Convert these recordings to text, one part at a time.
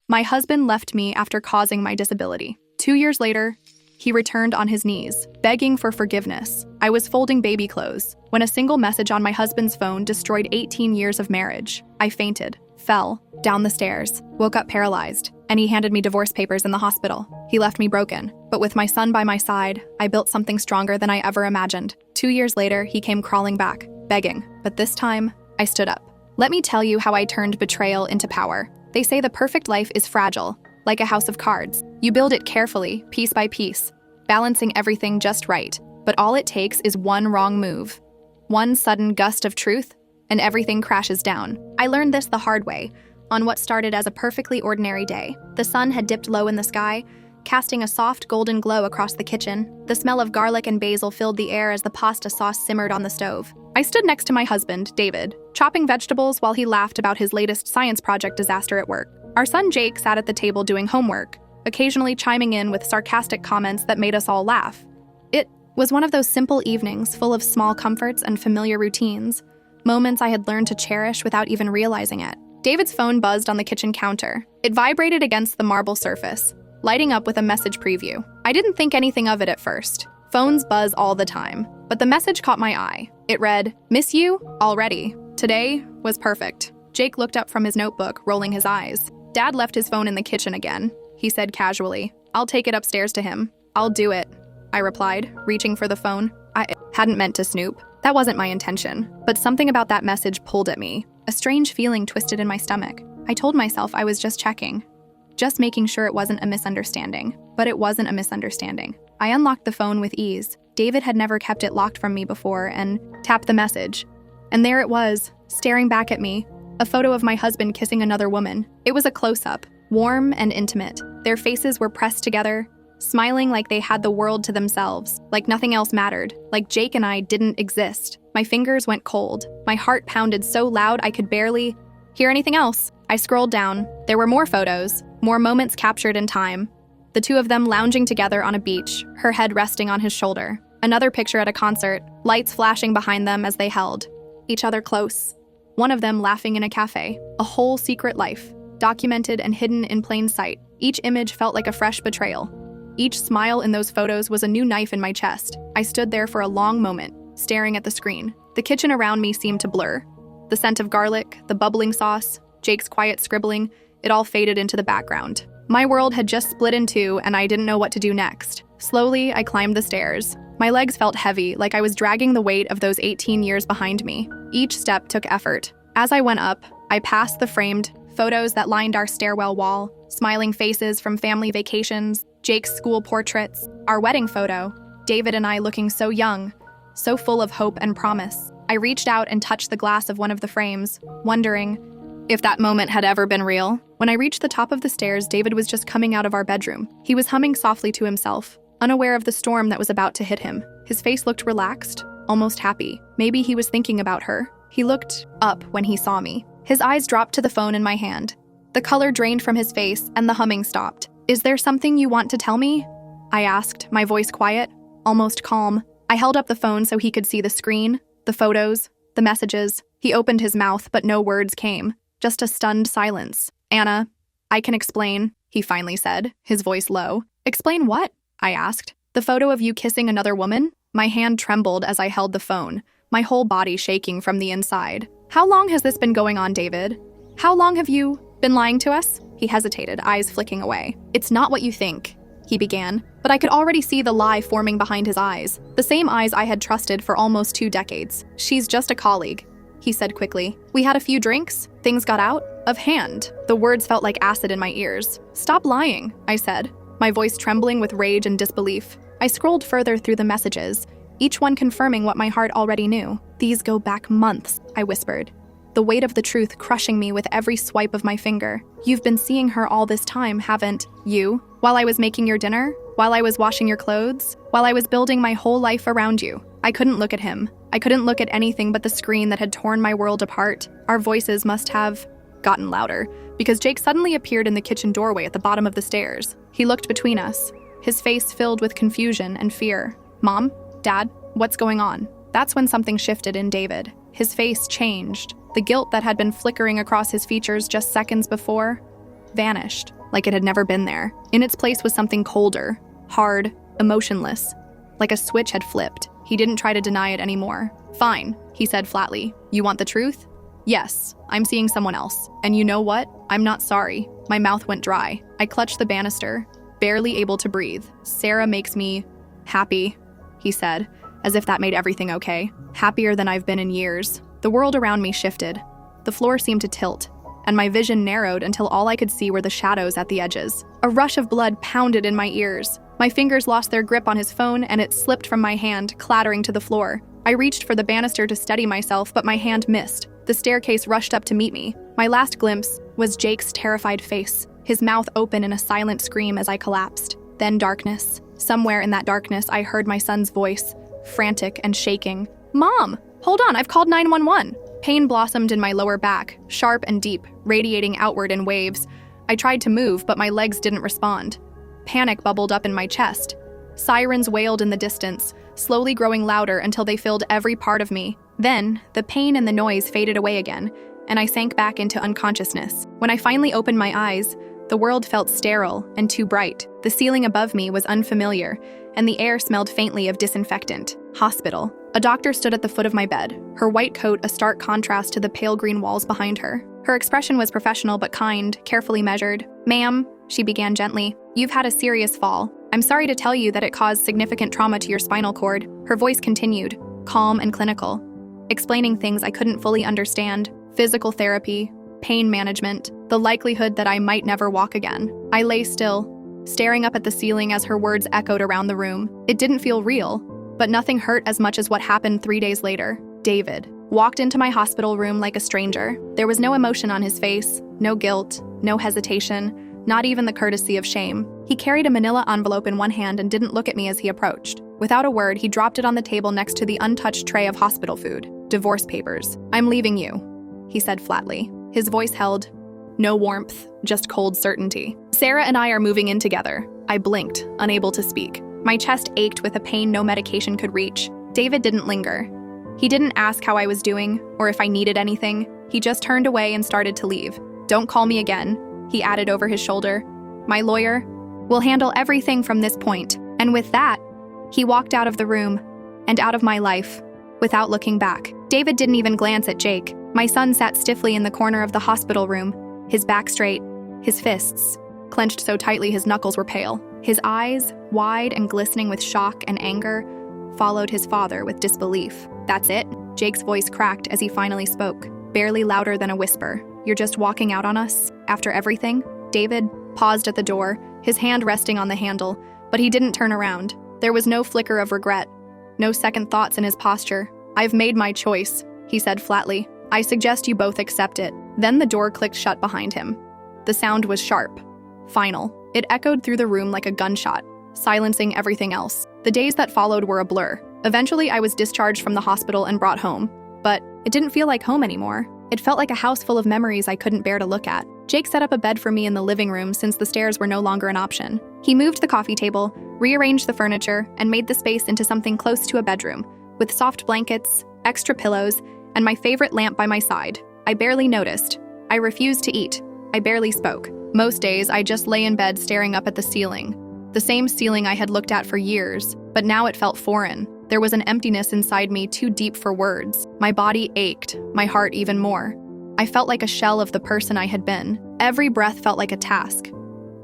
My husband left me after causing my disability. 2 years later, he returned on his knees, begging for forgiveness. I was folding baby clothes when a single message on my husband's phone destroyed 18 years of marriage. I fainted, fell down the stairs, woke up paralyzed, and he handed me divorce papers in the hospital. He left me broken, but with my son by my side, I built something stronger than I ever imagined. 2 years later, he came crawling back, begging, but this time, I stood up. Let me tell you how I turned betrayal into power. They say the perfect life is fragile, like a house of cards. You build it carefully, piece by piece, balancing everything just right. But all it takes is one wrong move, one sudden gust of truth, and everything crashes down. I learned this the hard way, on what started as a perfectly ordinary day. The sun had dipped low in the sky, casting a soft golden glow across the kitchen. The smell of garlic and basil filled the air as the pasta sauce simmered on the stove. I stood next to my husband, David, chopping vegetables while he laughed about his latest science project disaster at work. Our son Jake sat at the table doing homework, occasionally chiming in with sarcastic comments that made us all laugh. It was one of those simple evenings full of small comforts and familiar routines, moments I had learned to cherish without even realizing it. David's phone buzzed on the kitchen counter. It vibrated against the marble surface, lighting up with a message preview. I didn't think anything of it at first. Phones buzz all the time, but the message caught my eye. It read, "Miss you already. Today was perfect." Jake looked up from his notebook, rolling his eyes. Dad left his phone in the kitchen again. He said casually, "I'll take it upstairs to him." "I'll do it," I replied, reaching for the phone. I hadn't meant to snoop. That wasn't my intention, but something about that message pulled at me. A strange feeling twisted in my stomach. I told myself I was just checking, just making sure it wasn't a misunderstanding. But it wasn't a misunderstanding. I unlocked the phone with ease. David had never kept it locked from me before and tapped the message. And there it was, staring back at me, a photo of my husband kissing another woman. It was a close-up, warm and intimate. Their faces were pressed together, smiling like they had the world to themselves, like nothing else mattered, like Jake and I didn't exist. My fingers went cold. My heart pounded so loud I could barely hear anything else. I scrolled down. There were more photos, more moments captured in time. The two of them lounging together on a beach, her head resting on his shoulder. Another picture at a concert, lights flashing behind them as they held each other close. One of them laughing in a cafe. A whole secret life, documented and hidden in plain sight. Each image felt like a fresh betrayal. Each smile in those photos was a new knife in my chest. I stood there for a long moment, staring at the screen. The kitchen around me seemed to blur. The scent of garlic, the bubbling sauce, Jake's quiet scribbling, it all faded into the background. My world had just split in two, and I didn't know what to do next. Slowly, I climbed the stairs. My legs felt heavy, like I was dragging the weight of those 18 years behind me. Each step took effort. As I went up, I passed the framed photos that lined our stairwell wall, smiling faces from family vacations, Jake's school portraits, our wedding photo, David and I looking so young, so full of hope and promise. I reached out and touched the glass of one of the frames, wondering if that moment had ever been real. When I reached the top of the stairs, David was just coming out of our bedroom. He was humming softly to himself, unaware of the storm that was about to hit him. His face looked relaxed, almost happy. Maybe he was thinking about her. He looked up when he saw me. His eyes dropped to the phone in my hand. The color drained from his face and the humming stopped. "Is there something you want to tell me?" I asked, my voice quiet, almost calm. I held up the phone so he could see the screen, the photos, the messages. He opened his mouth, but no words came, just a stunned silence. "Anna, I can explain," he finally said, his voice low. "Explain what?" I asked. "The photo of you kissing another woman?" My hand trembled as I held the phone, my whole body shaking from the inside. "How long has this been going on, David? How long have you been lying to us?" He hesitated, eyes flicking away. "It's not what you think," he began, but I could already see the lie forming behind his eyes, the same eyes I had trusted for almost 2 decades. "She's just a colleague," he said quickly. "We had a few drinks, things got out of hand." The words felt like acid in my ears. "Stop lying," I said, my voice trembling with rage and disbelief. I scrolled further through the messages, each one confirming what my heart already knew. "These go back months," I whispered, the weight of the truth crushing me with every swipe of my finger. "You've been seeing her all this time, haven't you? While I was making your dinner? While I was washing your clothes? While I was building my whole life around you?" I couldn't look at him. I couldn't look at anything but the screen that had torn my world apart. Our voices must have gotten louder, because Jake suddenly appeared in the kitchen doorway at the bottom of the stairs. He looked between us, his face filled with confusion and fear. "Mom? Dad? What's going on?" That's when something shifted in David. His face changed. The guilt that had been flickering across his features just seconds before vanished, like it had never been there. In its place was something colder, hard, emotionless, like a switch had flipped. He didn't try to deny it anymore. "Fine," he said flatly. "You want the truth?" "Yes, I'm seeing someone else. And you know what? I'm not sorry." My mouth went dry. I clutched the banister, barely able to breathe. "Sarah makes me happy," he said, as if that made everything okay. Happier than I've been in years. The world around me shifted. The floor seemed to tilt, and my vision narrowed until all I could see were the shadows at the edges. A rush of blood pounded in my ears. My fingers lost their grip on his phone, and it slipped from my hand, clattering to the floor. I reached for the banister to steady myself, but my hand missed. The staircase rushed up to meet me. My last glimpse was Jake's terrified face, his mouth open in a silent scream as I collapsed. Then darkness. Somewhere in that darkness, I heard my son's voice, frantic and shaking. "Mom, hold on, I've called 911. Pain blossomed in my lower back, sharp and deep, radiating outward in waves. I tried to move, but my legs didn't respond. Panic bubbled up in my chest. Sirens wailed in the distance, slowly growing louder until they filled every part of me. Then, the pain and the noise faded away again, and I sank back into unconsciousness. When I finally opened my eyes, the world felt sterile and too bright. The ceiling above me was unfamiliar, and the air smelled faintly of disinfectant. Hospital. A doctor stood at the foot of my bed, her white coat a stark contrast to the pale green walls behind her. Her expression was professional but kind, carefully measured. "Ma'am," she began gently, "you've had a serious fall. I'm sorry to tell you that it caused significant trauma to your spinal cord." Her voice continued, calm and clinical, explaining things I couldn't fully understand: physical therapy, pain management, the likelihood that I might never walk again. I lay still, staring up at the ceiling as her words echoed around the room. It didn't feel real, but nothing hurt as much as what happened 3 days later. David walked into my hospital room like a stranger. There was no emotion on his face, no guilt, no hesitation, not even the courtesy of shame. He carried a manila envelope in one hand and didn't look at me as he approached. Without a word, he dropped it on the table next to the untouched tray of hospital food. "Divorce papers. I'm leaving you," he said flatly. His voice held no warmth, just cold certainty. "Sarah and I are moving in together." I blinked, unable to speak. My chest ached with a pain no medication could reach. David didn't linger. He didn't ask how I was doing or if I needed anything. He just turned away and started to leave. "Don't call me again," he added over his shoulder. "My lawyer will handle everything from this point." And with that, he walked out of the room and out of my life without looking back. David didn't even glance at Jake. My son sat stiffly in the corner of the hospital room, his back straight, his fists clenched so tightly his knuckles were pale. His eyes, wide and glistening with shock and anger, followed his father with disbelief. "That's it?" Jake's voice cracked as he finally spoke, barely louder than a whisper. "You're just walking out on us? After everything?" David paused at the door, his hand resting on the handle, but he didn't turn around. There was no flicker of regret, no second thoughts in his posture. "I've made my choice," he said flatly. "I suggest you both accept it." Then the door clicked shut behind him. The sound was sharp, final. It echoed through the room like a gunshot, silencing everything else. The days that followed were a blur. Eventually, I was discharged from the hospital and brought home, but it didn't feel like home anymore. It felt like a house full of memories I couldn't bear to look at. Jake set up a bed for me in the living room since the stairs were no longer an option. He moved the coffee table, rearranged the furniture, and made the space into something close to a bedroom, with soft blankets, extra pillows, and my favorite lamp by my side. I barely noticed. I refused to eat. I barely spoke. Most days, I just lay in bed staring up at the ceiling. The same ceiling I had looked at for years, but now it felt foreign. There was an emptiness inside me too deep for words. My body ached, my heart even more. I felt like a shell of the person I had been. Every breath felt like a task.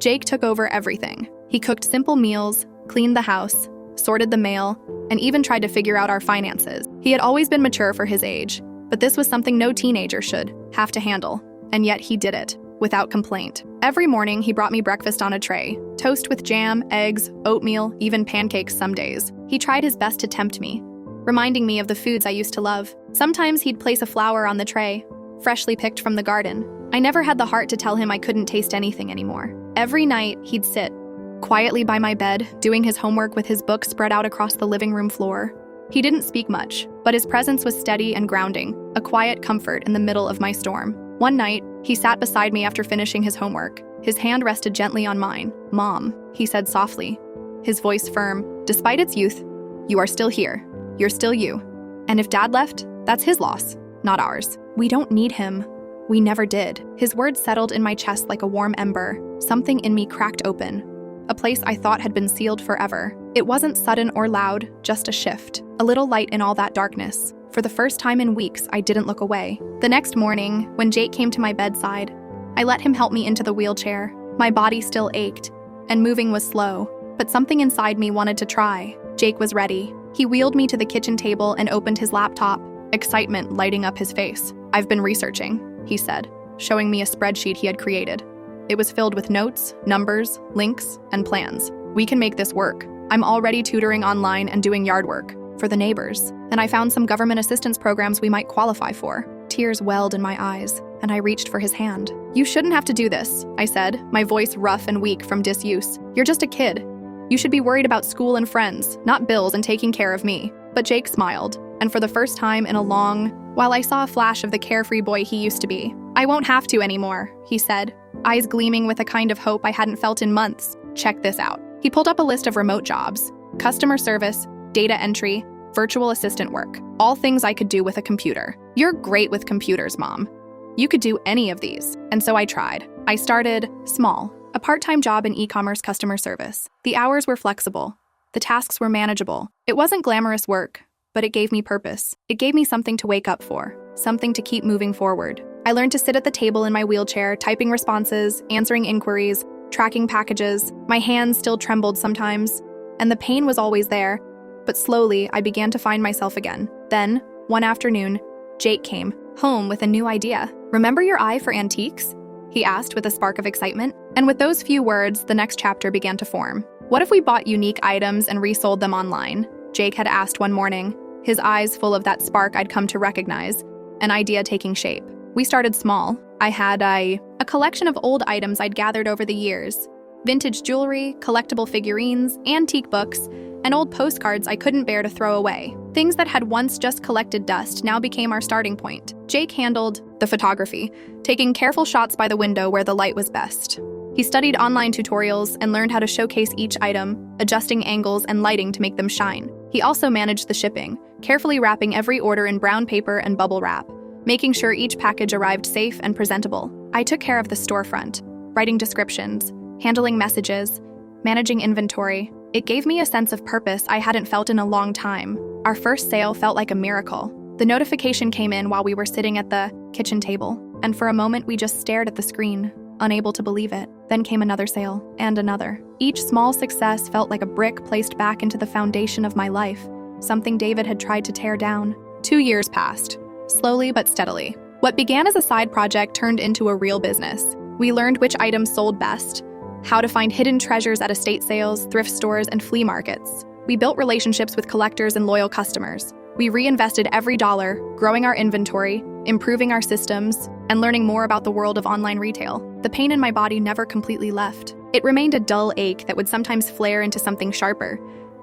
Jake took over everything. He cooked simple meals, cleaned the house, sorted the mail, and even tried to figure out our finances. He had always been mature for his age, but this was something no teenager should have to handle. And yet he did it, without complaint. Every morning, he brought me breakfast on a tray. Toast with jam, eggs, oatmeal, even pancakes some days. He tried his best to tempt me, reminding me of the foods I used to love. Sometimes he'd place a flower on the tray, freshly picked from the garden. I never had the heart to tell him I couldn't taste anything anymore. Every night, he'd sit quietly by my bed, doing his homework with his book spread out across the living room floor. He didn't speak much, but his presence was steady and grounding, a quiet comfort in the middle of my storm. One night, he sat beside me after finishing his homework. His hand rested gently on mine. "Mom," he said softly, his voice firm, "despite its youth, you are still here. You're still you. And if Dad left, that's his loss, not ours. We don't need him. We never did. His words settled in my chest like a warm ember. Something in me cracked open. A place I thought had been sealed forever. It wasn't sudden or loud, just a shift. A little light in all that darkness. For the first time in weeks, I didn't look away. The next morning, when Jake came to my bedside, I let him help me into the wheelchair. My body still ached, and moving was slow, but something inside me wanted to try. Jake was ready. He wheeled me to the kitchen table and opened his laptop, excitement lighting up his face. "I've been researching," he said, showing me a spreadsheet he had created. It was filled with notes, numbers, links, and plans. "We can make this work. I'm already tutoring online and doing yard work for the neighbors, and I found some government assistance programs we might qualify for." Tears welled in my eyes, and I reached for his hand. "You shouldn't have to do this," I said, my voice rough and weak from disuse. "You're just a kid. You should be worried about school and friends, not bills and taking care of me." But Jake smiled, and for the first time in a long while, I saw a flash of the carefree boy he used to be. "I won't have to anymore," he said, eyes gleaming with a kind of hope I hadn't felt in months. "Check this out." He pulled up a list of remote jobs: customer service, data entry, virtual assistant work, all things I could do with a computer. "You're great with computers, Mom. You could do any of these." And so I tried. I started small, a part-time job in e-commerce customer service. The hours were flexible. The tasks were manageable. It wasn't glamorous work, but it gave me purpose. It gave me something to wake up for, something to keep moving forward. I learned to sit at the table in my wheelchair, typing responses, answering inquiries, tracking packages. My hands still trembled sometimes, and the pain was always there. But slowly, I began to find myself again. Then, one afternoon, Jake came home with a new idea. "Remember your eye for antiques?" he asked with a spark of excitement. And with those few words, the next chapter began to form. "What if we bought unique items and resold them online?" Jake had asked one morning, his eyes full of that spark I'd come to recognize, an idea taking shape. We started small. I had a collection of old items I'd gathered over the years. Vintage jewelry, collectible figurines, antique books, and old postcards I couldn't bear to throw away. Things that had once just collected dust now became our starting point. Jake handled the photography, taking careful shots by the window where the light was best. He studied online tutorials and learned how to showcase each item, adjusting angles and lighting to make them shine. He also managed the shipping, carefully wrapping every order in brown paper and bubble wrap, making sure each package arrived safe and presentable. I took care of the storefront, writing descriptions, handling messages, managing inventory. It gave me a sense of purpose I hadn't felt in a long time. Our first sale felt like a miracle. The notification came in while we were sitting at the kitchen table, and for a moment we just stared at the screen, unable to believe it. Then came another sale, and another. Each small success felt like a brick placed back into the foundation of my life, something David had tried to tear down. 2 years passed, slowly but steadily. What began as a side project turned into a real business. We learned which items sold best, how to find hidden treasures at estate sales, thrift stores, and flea markets. We built relationships with collectors and loyal customers. We reinvested every dollar, growing our inventory, improving our systems, and learning more about the world of online retail. The pain in my body never completely left. It remained a dull ache that would sometimes flare into something sharper,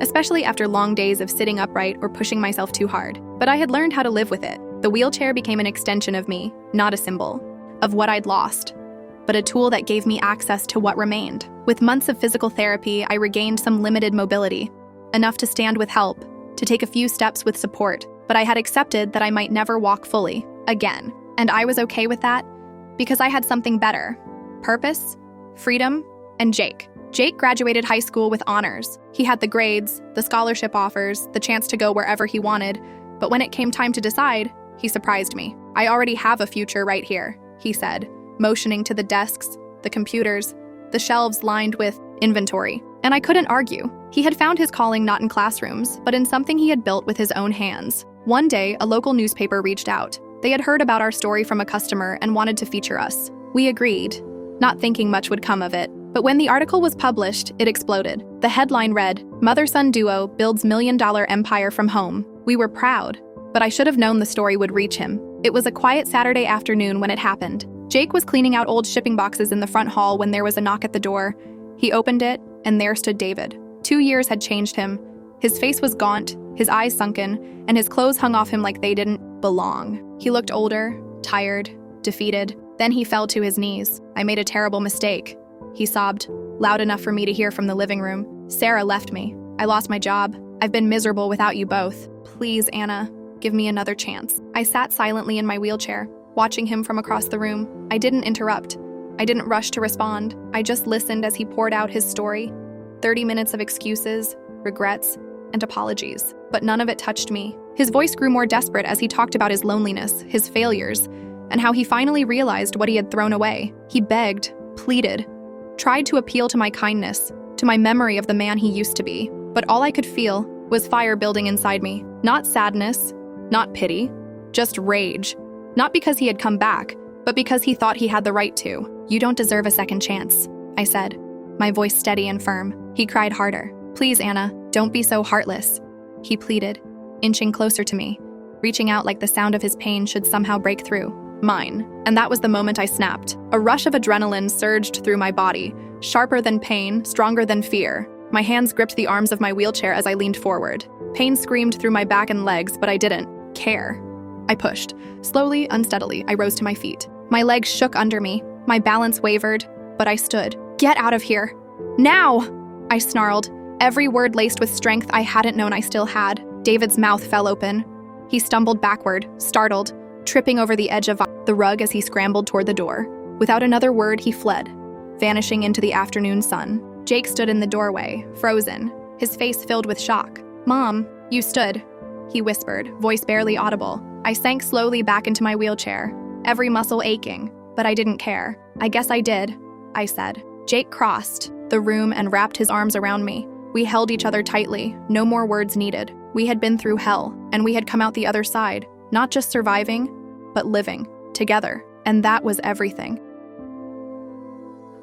especially after long days of sitting upright or pushing myself too hard. But I had learned how to live with it. The wheelchair became an extension of me, not a symbol of what I'd lost, but a tool that gave me access to what remained. With months of physical therapy, I regained some limited mobility, enough to stand with help, to take a few steps with support, but I had accepted that I might never walk fully again. And I was okay with that because I had something better: purpose, freedom, and Jake. Jake graduated high school with honors. He had the grades, the scholarship offers, the chance to go wherever he wanted, but when it came time to decide, he surprised me. "I already have a future right here," he said, motioning to the desks, the computers, the shelves lined with inventory. And I couldn't argue. He had found his calling not in classrooms, but in something he had built with his own hands. One day, a local newspaper reached out. They had heard about our story from a customer and wanted to feature us. We agreed, not thinking much would come of it. But when the article was published, it exploded. The headline read, "Mother-son duo builds million-dollar empire from home." We were proud, but I should have known the story would reach him. It was a quiet Saturday afternoon when it happened. Jake was cleaning out old shipping boxes in the front hall when there was a knock at the door. He opened it, and there stood David. 2 years had changed him. His face was gaunt, his eyes sunken, and his clothes hung off him like they didn't belong. He looked older, tired, defeated. Then he fell to his knees. "I made a terrible mistake," he sobbed, loud enough for me to hear from the living room. "Sarah left me. I lost my job. I've been miserable without you both. Please, Anna, give me another chance." I sat silently in my wheelchair, watching him from across the room. I didn't interrupt. I didn't rush to respond. I just listened as he poured out his story. 30 minutes of excuses, regrets, and apologies. But none of it touched me. His voice grew more desperate as he talked about his loneliness, his failures, and how he finally realized what he had thrown away. He begged, pleaded, tried to appeal to my kindness, to my memory of the man he used to be. But all I could feel was fire building inside me. Not sadness, not pity, just rage. Not because he had come back, but because he thought he had the right to. "You don't deserve a second chance," I said, my voice steady and firm. He cried harder. "Please, Anna, don't be so heartless," he pleaded, inching closer to me, reaching out like the sound of his pain should somehow break through mine. And that was the moment I snapped. A rush of adrenaline surged through my body, sharper than pain, stronger than fear. My hands gripped the arms of my wheelchair as I leaned forward. Pain screamed through my back and legs, but I didn't care. I pushed. Slowly, unsteadily, I rose to my feet. My legs shook under me. My balance wavered, but I stood. "Get out of here. Now!" I snarled, every word laced with strength I hadn't known I still had. David's mouth fell open. He stumbled backward, startled, tripping over the edge of the rug as he scrambled toward the door. Without another word, he fled, vanishing into the afternoon sun. Jake stood in the doorway, frozen, his face filled with shock. "Mom, you stood," he whispered, voice barely audible. I sank slowly back into my wheelchair, every muscle aching, but I didn't care. "I guess I did," I said. Jake crossed the room and wrapped his arms around me. We held each other tightly, no more words needed. We had been through hell, and we had come out the other side, not just surviving, but living, together. And that was everything.